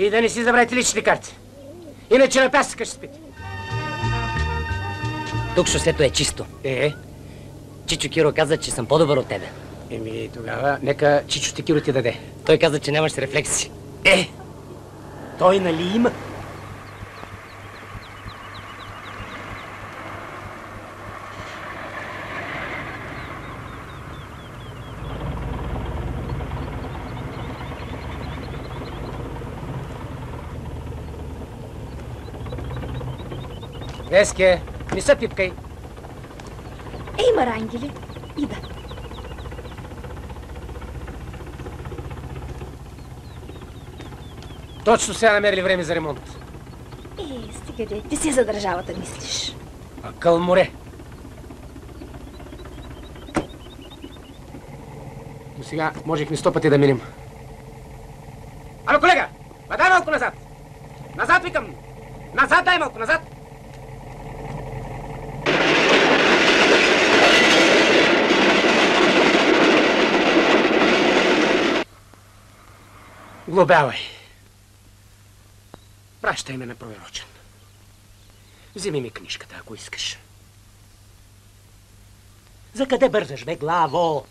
И да не си забравите личните карти. Иначе на пясъка ще спите. Тук шосето е чисто. Чичо Киро каза, че съм по-добър от тебе. Тогава нека Чичо ти Киро ти даде. Той каза, че нямаш рефлекси. Той нали има? Веске, не се пипкай. Ей, Марангели, ида. Точно сега намерили време за ремонт. Стига де, ти си за държавата мислиш. Къл море. До сега можехме 100 пъти да минем. Ало, колега! Дай малко назад! Назад викам! Назад, дай малко, назад! Глобявай. Пращай ме на проверочен. Вземи ми книжката, ако искаш. За къде бързаш, бе, главо?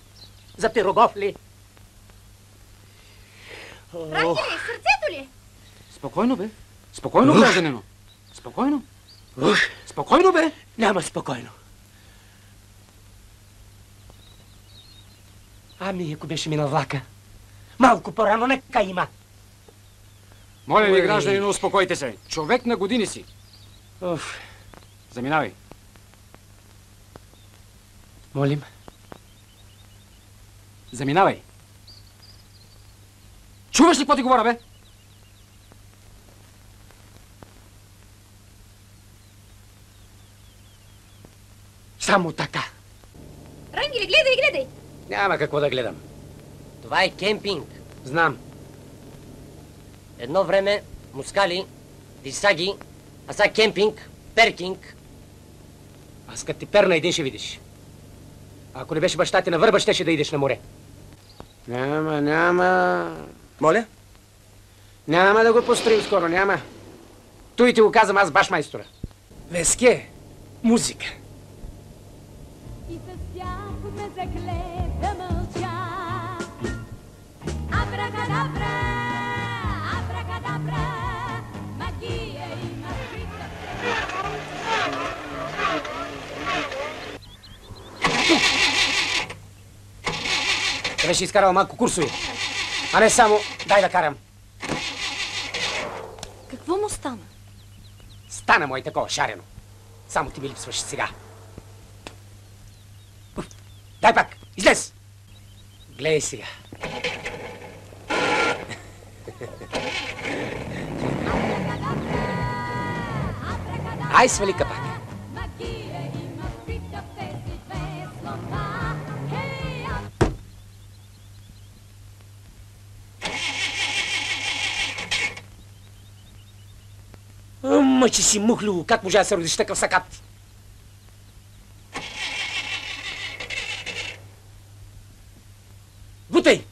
За Пирогов ли? Рангели, сърцето ли? Спокойно, бе. Спокойно, гражданино. Спокойно. Спокойно, бе. Няма спокойно. Ами, ако беше минал влака. Малко по-рано нека има. Моля ви, гражданино, успокойте се. Човек на години си. Оф. Заминавай. Молим. Заминавай. Чуваш ли какво ти говоря, бе? Само така. Рангели, гледай, гледай. Няма какво да гледам. Това е кемпинг. Знам. Едно време мускали, дисаги, а сега кемпинг, перкинг. Аз като ти перна един ще видиш. Ако не беше баща ти на върба, щеше да идеш на море. Няма. Моля? Няма да го построим скоро, няма. Той ти го казвам аз, баш майстора. Веске, музика. И с тях ме закле да мълча. Абракадабра, абракадабра, магия има скрита. Да беше изкарал малко курсови, а не само дай да карам. Какво му стана? Стана му и такова шарено. Само ти ми липсваш сега. Дай пак, излез! Гледай сега. Ай, свали капак. Магия има скрита в тези две слова. Мъчи си, мухлю, как можа да се родиш такъв сакат? Бутай!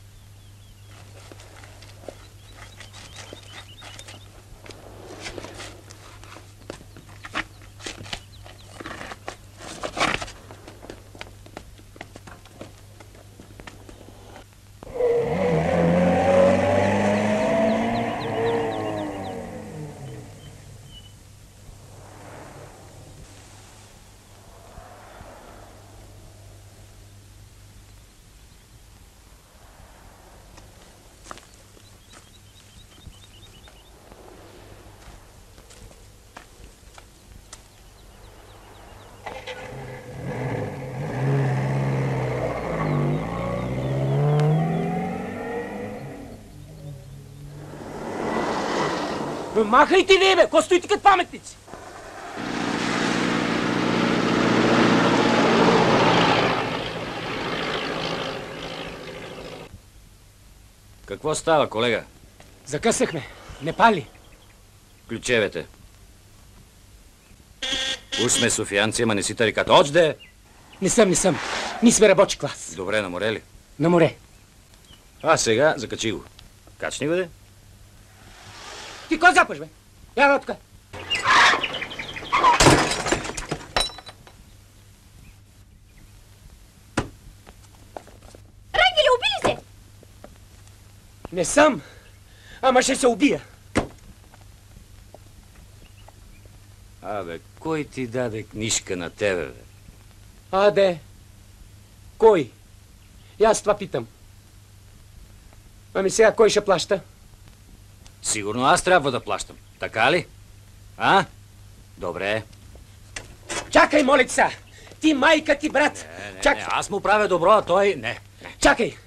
Махайте ли, бе? Ко стоите като паметници? Какво става, колега? Закъсахме. Не пали. Ключевете. Уж сме софиянци, ама не си тарикат. Очде! Не съм. Ние сме рабочи клас. Добре, на море ли? На море. А сега закачи го. Качни, бъде. Ти кой запаш, бе? Я тук. Рангеле, убили се! Не съм, ама ще се убия. Абе, кой ти даде книжка на тебе, бе? Аде, кой? И аз това питам. Ами сега кой ще плаща? Сигурно аз трябва да плащам. Така ли? А? Добре. Чакай, моля ти са! Ти майка ти, брат! Не, аз му правя добро, а той не. Чакай!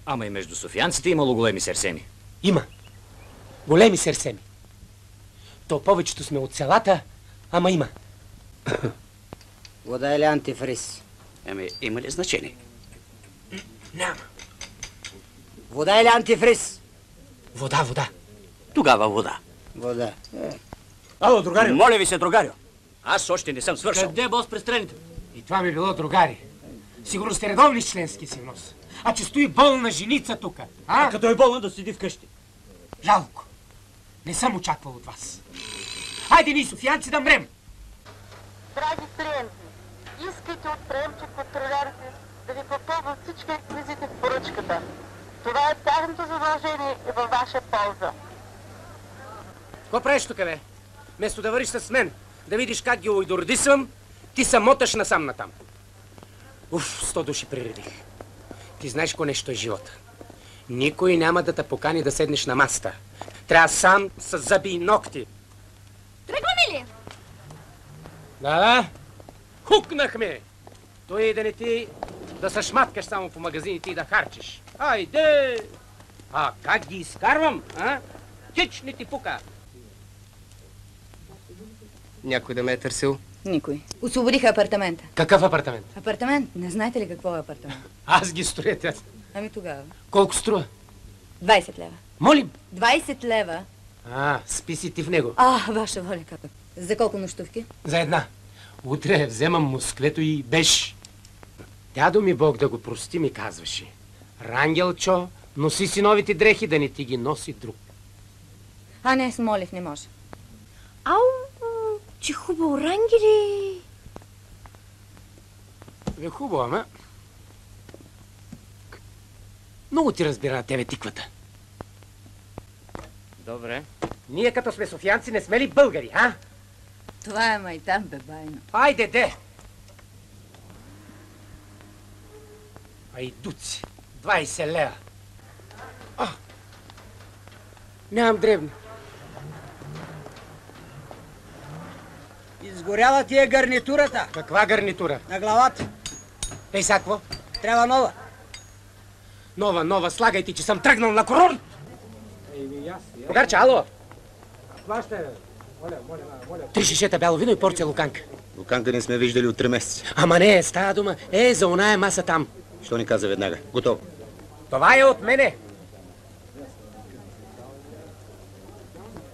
Ама и между софиянците имало големи серсени. Има. Големи серсеми. То повечето сме от селата, ама има. Вода или антифриз? Има ли значение? Няма. Вода или антифриз? Вода. Тогава вода. Вода. Ало, другарио. Моля ви се, другарю. Аз още не съм свършил. Къде бос престрените? И това ми било, другари. Сигурно сте редовни с членски си внос. А че стои болна женица тука, а? Като е болна да седи вкъщи. Жалко. Не съм очаквал от вас. Хайде ние, софиянци, да мрем. Драги клиенти, искайте от приемче контролерите да ви попълват всички реквизити в поръчката. Това е тяхното задължение и във ваша полза. Какво правиш тук, бе? Вместо да вървиш с мен, да видиш как ги уйдордисвам, ти се моташ насам натам. 100 души приредих. Ти знаеш какво нещо е живота. Никой няма да те покани да седнеш на масата. Трябва сам с зъби и ногти. Тръгваме ли? Да. Хукнахме! Той и да не ти да се шматкаш само по магазините и да харчиш. Айде! А как ги изкарвам, а? Тич не ти пука! Някой да ме е търсил? Никой. Освободиха апартамента. Какъв апартамент? Апартамент? Не знаете ли какво е апартамент? Аз ги строя тя. Ами тогава. Колко струва? 20 лева. Молим! 20 лева? Спи си ти в него. Ваша воля, как? За колко нощувки? За една. Утре вземам Москвето и беш. Дядо ми Бог да го прости ми казваше. Рангелчо, носи си новите дрехи, да не ти ги носи друг. Не, с Молив не може. Ау, че хубаво, Рангеле. Хубаво, ама... Много ти разбира на тебе тиквата. Добре. Ние като сме софиянци не сме ли българи, а? Това е майтан, бе, байно. Айде, де! Айдуци, 20 лева. Нямам дребни. Изгоряла ти е гарнитурата. Каква гарнитура? На главата. Ей, сега какво? Трябва нова. Нова, слагайте, че съм тръгнал на курорт! Другарче, ало! Три шишета бяло вино и порция луканка. Луканка не сме виждали от 3 месеца. Ама не, става дума. За оная маса там. Що ни каза веднага? Готово. Това е от мене.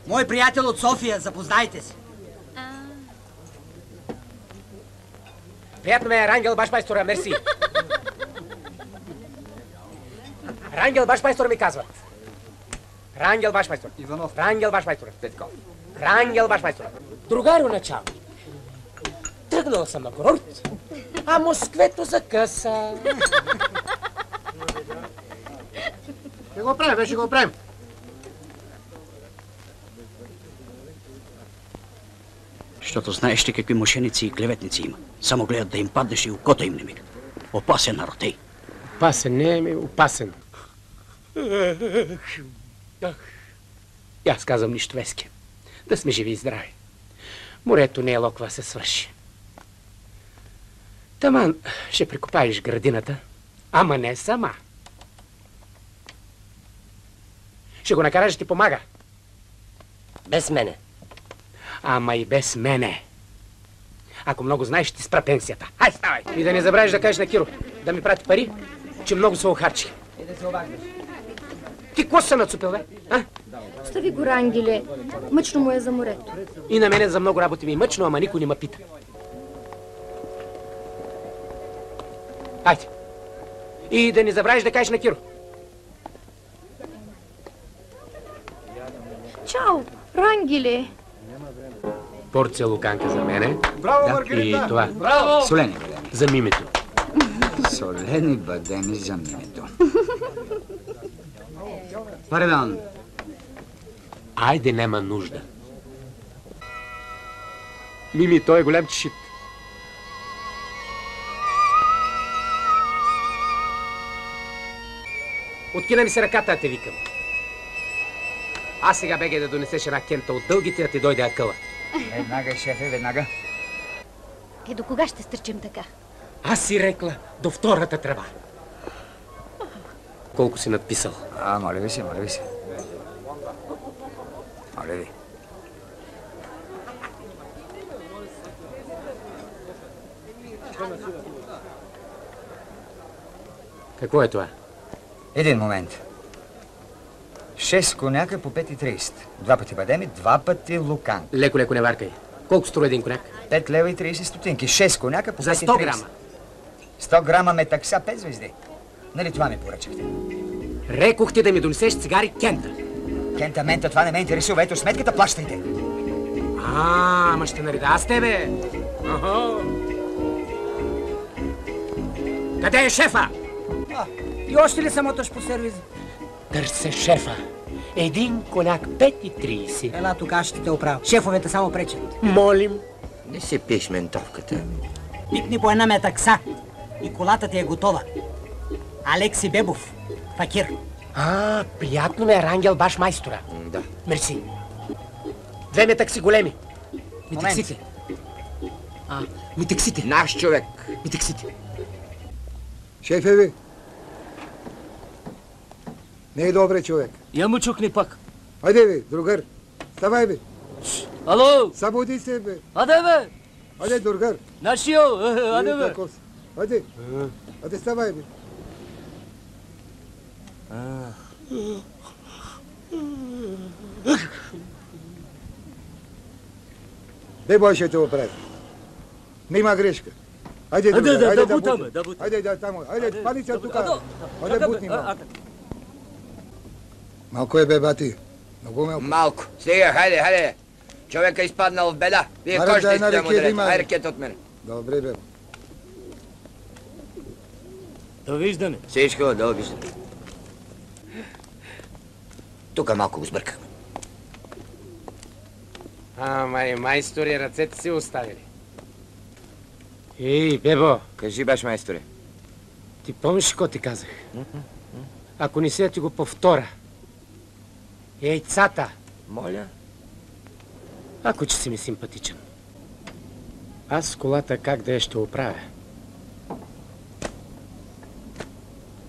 Мой приятел от София, запознайте се. Приятно ме е, Рангел Башпайстора, мерси. Рангел Башпайстор ми казват. Рангел Башпайстор. Иванов. Рангел Башпайстор. Петков. Рангел Башпайстор. Другарио началник. Тръгнал съм на курорт, а Москвето закъса. Ще го правим, ще го правим. Защото знаеш ли какви мошеници и клеветници има. Само гледат да им паднеш и окото им не мига. Опасен народ, ей. Опасен, не е опасен. И аз казвам нищо, Вески. Да сме живи и здрави. Морето не е локва се свърши. Таман, ще прикопаеш градината, ама не сама. Ще го накараш да ти помага. Без мене. Ама и без мене. Ако много знаеш, ще ти спра пенсията. Хай, ставай! И да не забравиш да кажеш на Киро да ми прати пари, че много се охарчи. И да се обагнеш. Ти какво се нацупил, бе? Остави го, Рангеле. Мъчно му е за морето. И на мене за много работи ми е мъчно, ама никой не ме пита. Хайде. И да не забравиш да кажеш на Киро. Чао, Рангеле. Порция луканка за мене. Браво, И Маргарита! това. Браво! Солени бадеми. За мимето. Солени бадеми за мимето. Пардон. Айде, няма нужда. Мими, той е голям чешит. Откина ми се ръката, а те викам. Аз сега бегай да донесеш една кента от дългите, а ти дойде акъла. Веднага, шефе, веднага. До кога ще стърчим така? Аз си рекла до втората тръба. Колко си надписал? Моля ви се, моля ви се. Моля ви. Какво е това? Един момент. 6 коняка по 5,30. 2 пъти бадеми, 2 пъти лукан. Леко, леко не варкай. Колко струва един коняк? 5 лева и 30 стотинки. 6 коняка по 5,30. За 100 грама. 100 грама метакса, 5 звезди. Нали това ми поръчахте? Рекох ти да ми донесеш цигари кента. Кента, мента, това не ме интересува. Ето сметката, плащайте. Ама ще нареда аз тебе. Къде е шефа? И още ли самоташ по сервиз? Търся шефа. Един коняк 5,30. Ела тук, аз ще те оправя. Шефовете само пречат. Молим. Не си пиш ментовката. Пипни по една метакса и колата ти е готова. Алекси Бебов, факир. Приятно ме е, Рангел, баш майстора. Да. Мерси. 2 метакси големи. Митексите. Митексите. Наш човек. Митексите. Шефе ви. Не е добре човек. Я му чукни пак. Айде бе, другар. Ставай бе. Ало! Събуди се бе. Аде бе! Айде, другар. Нашио! Аде бе! Айде. Айде, ставай бе. Бе, бой ще те оправи. Не има грешка. Айде, другар. Айде да бутаме. Айде, да там. Айде, пали се тук. Айде, бутни малко. Малко е бе, бати. Много малко. Малко. Стига, хайде, хайде. Човек е изпаднал в беда. Вие кой ще искате да му дадете? Ай, ракета от мене. Добре, бе. Довиждане. Всичко, довиждане. Тук малко го сбъркахме. Ама майстори, ръцете си оставили. Ей, Бебо. Кажи, баш, майсторе. Ти помниш какво ти казах? Ако не си, ти го повторя. Яйцата. Моля? Ако че си ми симпатичен. Аз с колата как да я ще оправя.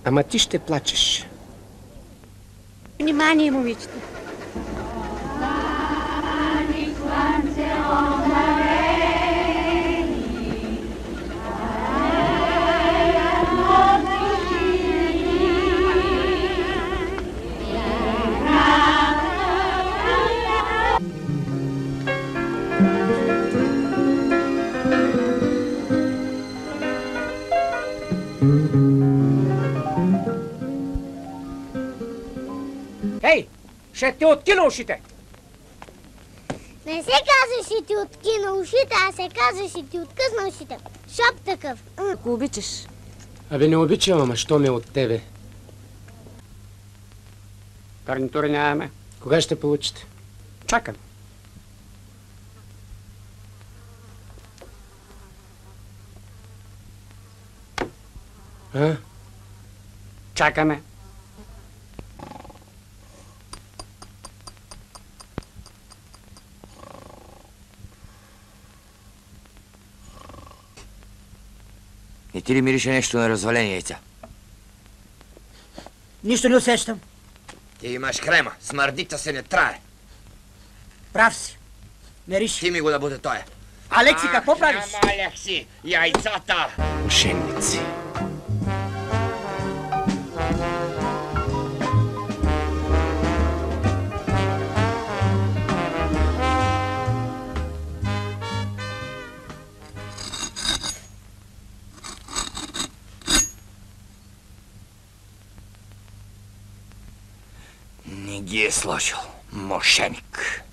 Ама ти ще плачеш. Внимание, момичета. Ей, ще ти откина ушите! Не се казва, ще ти откина ушите, а се казва, ще ти откъсна ушите. Шоп такъв. Ако обичаш. Абе, не обичам, ама що ме от тебе? Гарнитури нямаме. Кога ще получите? Чакам. Чакаме. И ти ли мирише нещо на развалени яйца? Нищо не усещам. Ти имаш крема. Смърдита се не трае. Прав си. Мериш. Ти ми го да буде тоя. Алекси, какво правиш? Намалях си яйцата. Мошенници. Не ги е сложил. Мошеник.